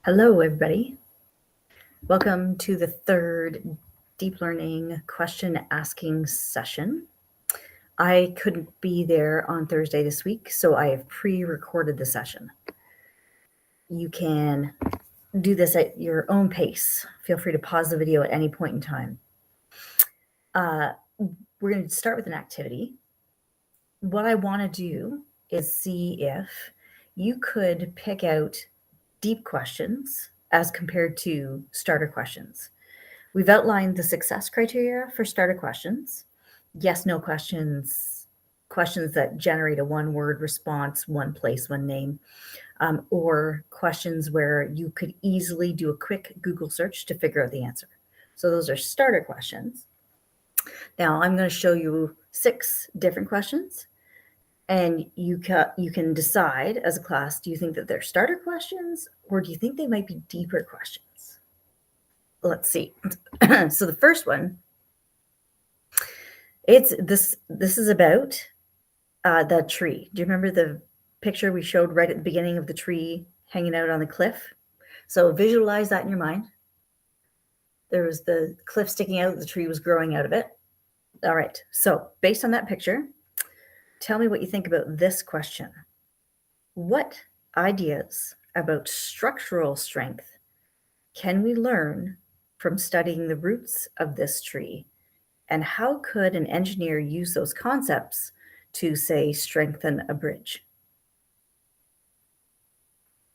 Hello, everybody. Welcome to the third deep learning question asking session. I couldn't be there on Thursday this week, so I have pre-recorded the session. You can do this at your own pace. Feel free to pause the video at any point in time. We're going to start with an activity. What I want to do is see if you could pick out deep questions as compared to starter questions. We've outlined the success criteria for starter questions. Yes, no questions, questions that generate a one-word response, one place, one name, or questions where you could easily do a quick Google search to figure out the answer. So those are starter questions. Now I'm going to show you 6 different questions, and you can decide as a class, do you think that they're starter questions or do you think they might be deeper questions? Let's see. So the first one, it's this is about the tree. Do you remember the picture we showed right at the beginning of the tree hanging out on the cliff? So visualize that in your mind. There was the cliff sticking out, the tree was growing out of it. All right, so based on that picture, tell me what you think about this question. What ideas about structural strength can we learn from studying the roots of this tree? And how could an engineer use those concepts to, say, strengthen a bridge?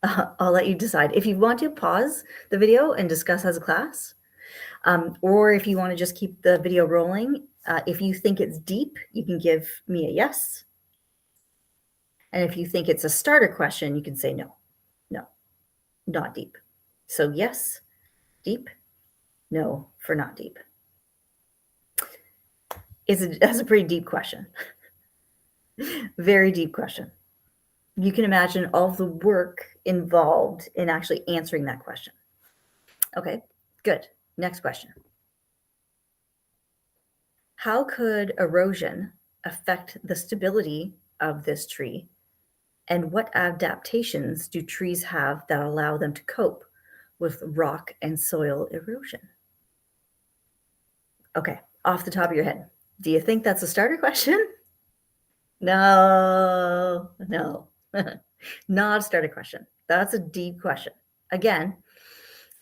I'll let you decide. If you want to, pause the video and discuss as a class, or if you want to just keep the video rolling. If you think it's deep, you can give me a yes. And if you think it's a starter question, you can say no, not deep. So yes, deep, no for not deep. That's a pretty deep question. Very deep question. You can imagine all the work involved in actually answering that question. Okay, good. Next question. How could erosion affect the stability of this tree? And what adaptations do trees have that allow them to cope with rock and soil erosion? Okay, off the top of your head, do you think that's a starter question? No, not a starter question. That's a deep question. Again,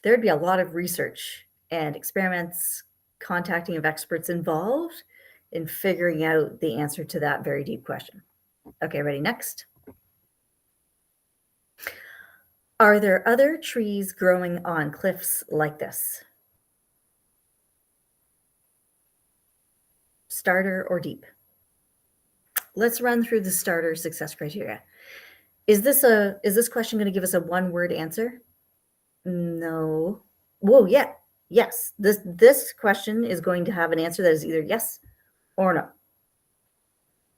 there'd be a lot of research and experiments, contacting of experts involved in figuring out the answer to that very deep question. Okay, ready? Next. Are there other trees growing on cliffs like this? Starter or deep? Let's run through the starter success criteria. Is this question going to give us a one-word answer? No. Whoa, yeah. Yes. This question is going to have an answer that is either yes or no.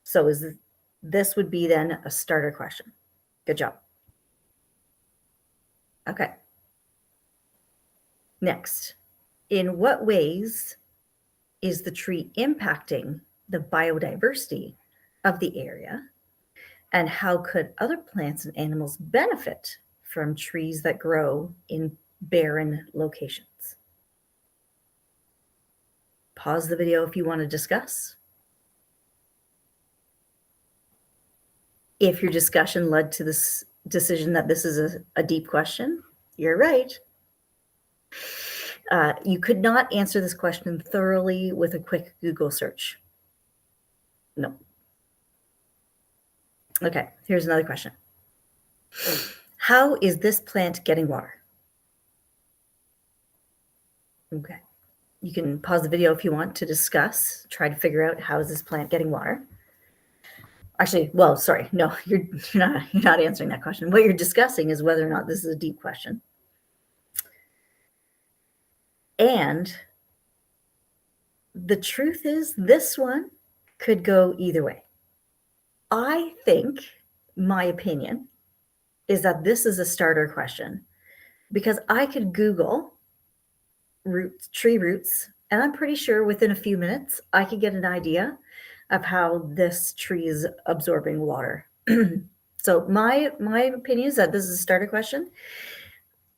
So this would be then a starter question. Good job. Okay. Next, in what ways is the tree impacting the biodiversity of the area? And how could other plants and animals benefit from trees that grow in barren locations? Pause the video if you want to discuss. If your discussion led to this decision that this is a deep question, you're right. You could not answer this question thoroughly with a quick Google search. No. Okay, here's another question. How is this plant getting water? Okay, you can pause the video if you want to discuss, try to figure out how is this plant getting water. Actually, well, sorry, no, you're not answering that question. What you're discussing is whether or not this is a deep question. And the truth is, this one could go either way. I think, my opinion, is that this is a starter question because I could Google tree roots, and I'm pretty sure within a few minutes I could get an idea of how this tree is absorbing water. So my opinion is that this is a starter question.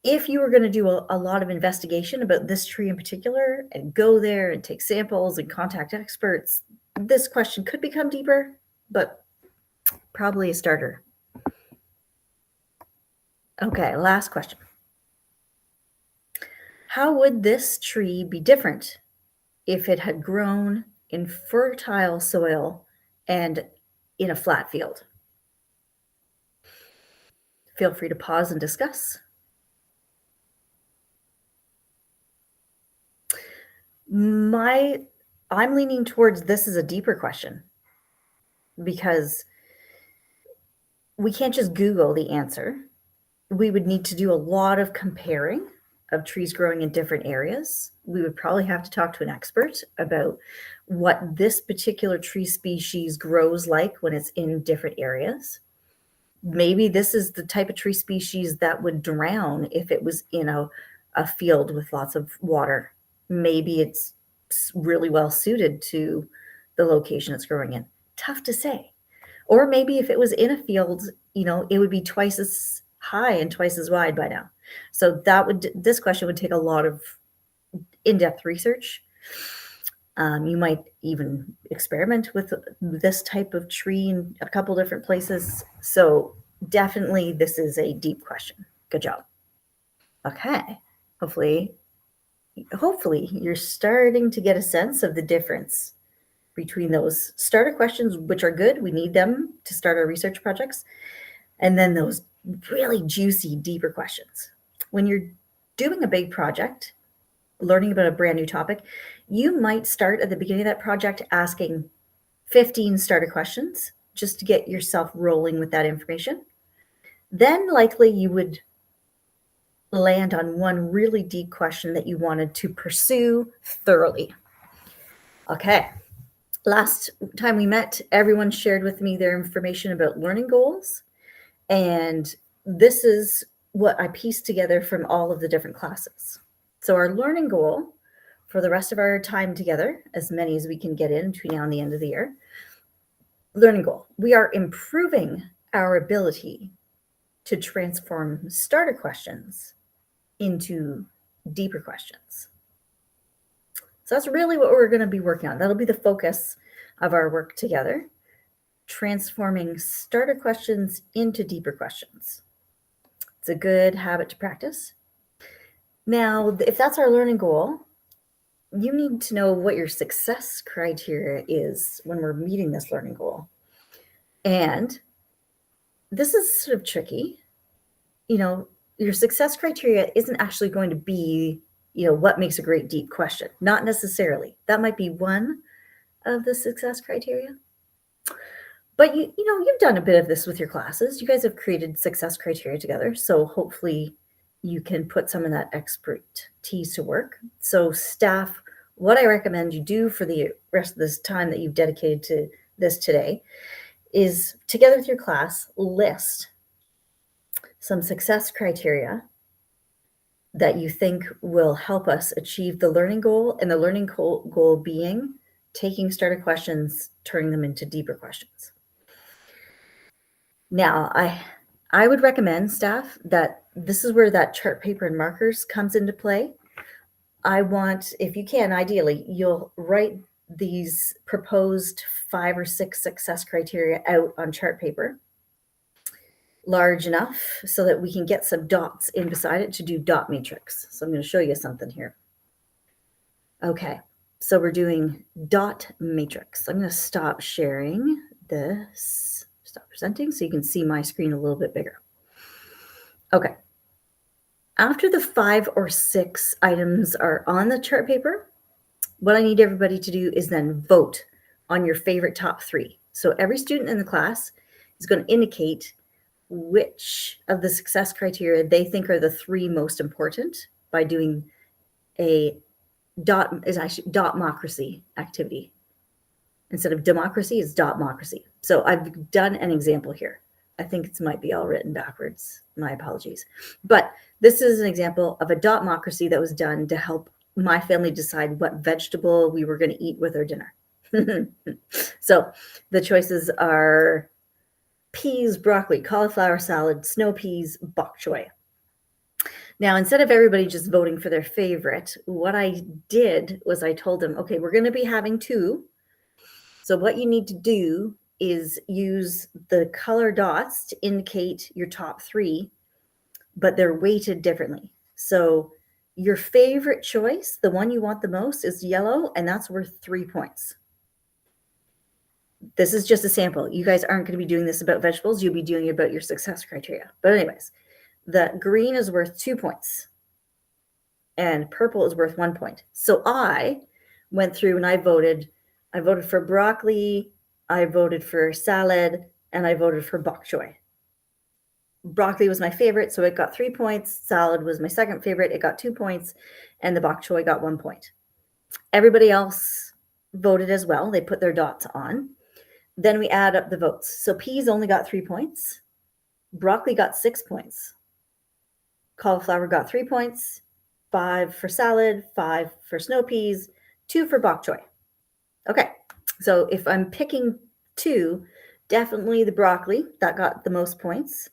if you were going to do a lot of investigation about this tree in particular and go there and take samples and contact experts, this question could become deeper, but probably a starter. Okay, last question. How would this tree be different if it had grown in fertile soil and in a flat field? Feel free to pause and discuss. I'm leaning towards this as a deeper question because we can't just Google the answer. We would need to do a lot of comparing of trees growing in different areas. We would probably have to talk to an expert about what this particular tree species grows like when it's in different areas. Maybe this is the type of tree species that would drown if it was in a field with lots of water. Maybe it's really well suited to the location it's growing in. Tough to say. Or maybe if it was in a field, it would be twice as high and twice as wide by now. So this question would take a lot of in-depth research. You might even experiment with this type of tree in a couple different places. So definitely this is a deep question. Good job. Okay. Hopefully you're starting to get a sense of the difference between those starter questions, which are good. We need them to start our research projects. And then those really juicy, deeper questions. When you're doing a big project, learning about a brand new topic, you might start at the beginning of that project asking 15 starter questions just to get yourself rolling with that information. Then likely you would land on one really deep question that you wanted to pursue thoroughly. Okay. Last time we met, everyone shared with me their information about learning goals. And this is what I pieced together from all of the different classes. So our learning goal for the rest of our time together, as many as we can get in between now and the end of the year, learning goal. We are improving our ability to transform starter questions into deeper questions. So that's really what we're going to be working on. That'll be the focus of our work together, transforming starter questions into deeper questions. It's a good habit to practice. Now, if that's our learning goal, you need to know what your success criteria is when we're meeting this learning goal. And this is sort of tricky. Your success criteria isn't actually going to be, what makes a great deep question. Not necessarily. That might be one of the success criteria. But you've done a bit of this with your classes. You guys have created success criteria together. So hopefully you can put some of that expertise to work. So staff, what I recommend you do for the rest of this time that you've dedicated to this today is, together with your class, list some success criteria that you think will help us achieve the learning goal, and the learning goal being taking starter questions, turning them into deeper questions. Now, I would recommend, staff, that this is where that chart paper and markers comes into play. I want, if you can, ideally, you'll write these proposed 5 or 6 success criteria out on chart paper, large enough so that we can get some dots in beside it to do dot matrix. So I'm going to show you something here. Okay, so we're doing dot matrix. I'm going to stop sharing this, stop presenting so you can see my screen a little bit bigger. Okay. After the 5 or 6 items are on the chart paper, what I need everybody to do is then vote on your favorite top 3. So every student in the class is going to indicate which of the success criteria they think are the 3 most important by doing a dotmocracy activity. Instead of democracy, it's dotmocracy. So I've done an example here. I think it might be all written backwards. My apologies. But this is an example of a dotmocracy that was done to help my family decide what vegetable we were going to eat with our dinner. So the choices are peas, broccoli, cauliflower salad, snow peas, bok choy. Now, instead of everybody just voting for their favorite, what I did was I told them, okay, we're going to be having 2. So what you need to do is use the color dots to indicate your top 3, but they're weighted differently. So your favorite choice, the one you want the most, is yellow, and that's worth 3 points. This is just a sample. You guys aren't going to be doing this about vegetables. You'll be doing it about your success criteria. But anyways, the green is worth 2 points and purple is worth 1 point. So I went through and I voted for broccoli, I voted for salad, and I voted for bok choy. Broccoli was my favorite, so it got 3 points. Salad was my second favorite, it got 2 points, and the bok choy got 1 point. Everybody else voted as well. They put their dots on. Then we add up the votes. So peas only got 3 points. Broccoli got 6 points. Cauliflower got 3 points. 5 for salad, 5 for snow peas, 2 for bok choy. Okay, so if I'm picking 2, definitely the broccoli, that got the most points.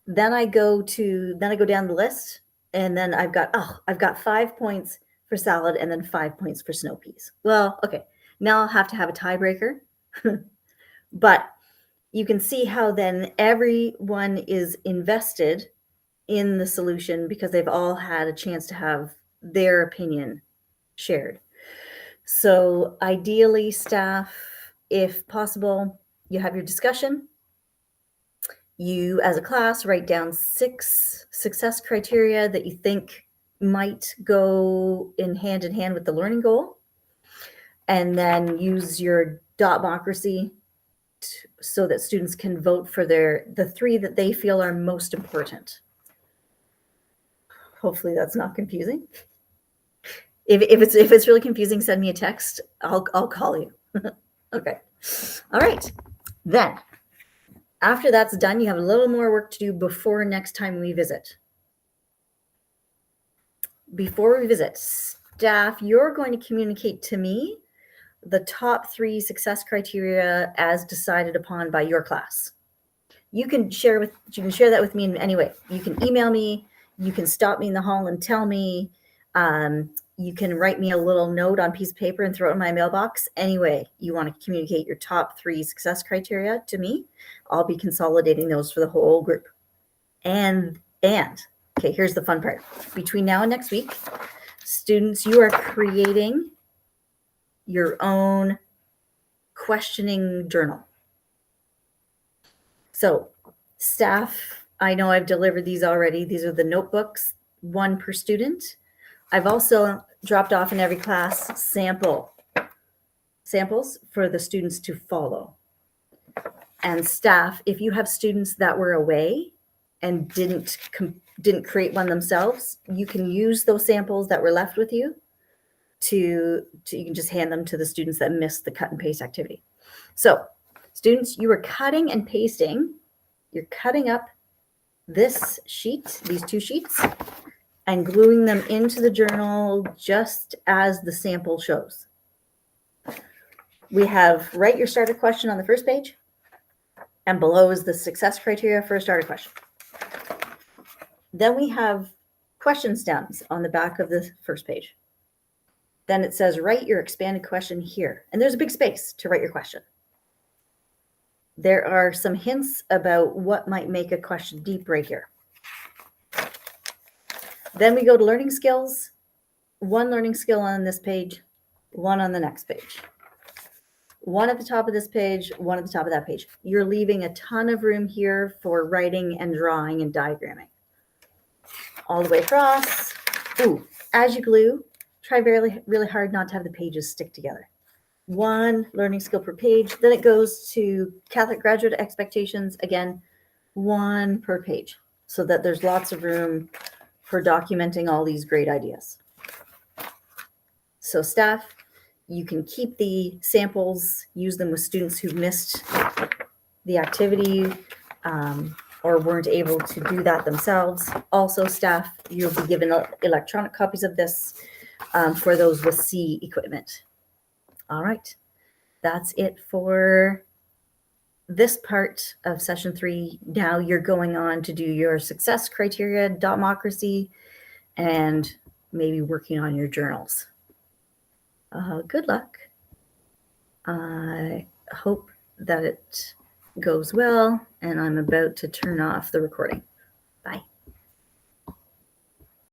Then I go down the list, and then I've got 5 points for salad and then 5 points for snow peas. Well, okay, now I'll have to have a tiebreaker. But you can see how then everyone is invested in the solution because they've all had a chance to have their opinion shared. So ideally, staff, if possible, you have your discussion. You, as a class, write down 6 success criteria that you think might go in hand with the learning goal. And then use your dotmocracy so that students can vote for the 3 that they feel are most important. Hopefully that's not confusing. If it's really confusing, send me a text. I'll call you. Okay. All right. Then after that's done, you have a little more work to do before next time we visit. Before we visit, staff, you're going to communicate to me the top 3 success criteria as decided upon by your class. You can share that with me in any way. You can email me. You can stop me in the hall and tell me. You can write me a little note on a piece of paper and throw it in my mailbox. Anyway, you want to communicate your top 3 success criteria to me. I'll be consolidating those for the whole group. And okay, here's the fun part. Between now and next week, students, you are creating your own questioning journal. So staff, I know I've delivered these already. These are the notebooks, 1 per student. I've also dropped off in every class samples for the students to follow. And staff, if you have students that were away and didn't create one themselves, you can use those samples that were left with you you can just hand them to the students that missed the cut and paste activity. So students, you are cutting and pasting. You're cutting up this sheet, these 2 sheets, and gluing them into the journal just as the sample shows. We have write your starter question on the first page, and below is the success criteria for a starter question. Then we have question stems on the back of the first page. Then it says write your expanded question here, and there's a big space to write your question. There are some hints about what might make a question deep right here. Then we go to learning skills. 1 learning skill on this page, 1 on the next page. 1 at the top of this page, 1 at the top of that page. You're leaving a ton of room here for writing and drawing and diagramming. All the way across. Ooh, as you glue, try really, really hard not to have the pages stick together. 1 learning skill per page. Then it goes to Catholic graduate expectations. Again, 1 per page, so that there's lots of room for documenting all these great ideas. So staff, you can keep the samples, use them with students who missed the activity or weren't able to do that themselves. Also, staff, you'll be given electronic copies of this for those with C equipment. All right, that's it for this part of session 3. Now you're going on to do your success criteria, dotmocracy, and maybe working on your journals. Good luck. I hope that it goes well, and I'm about to turn off the recording.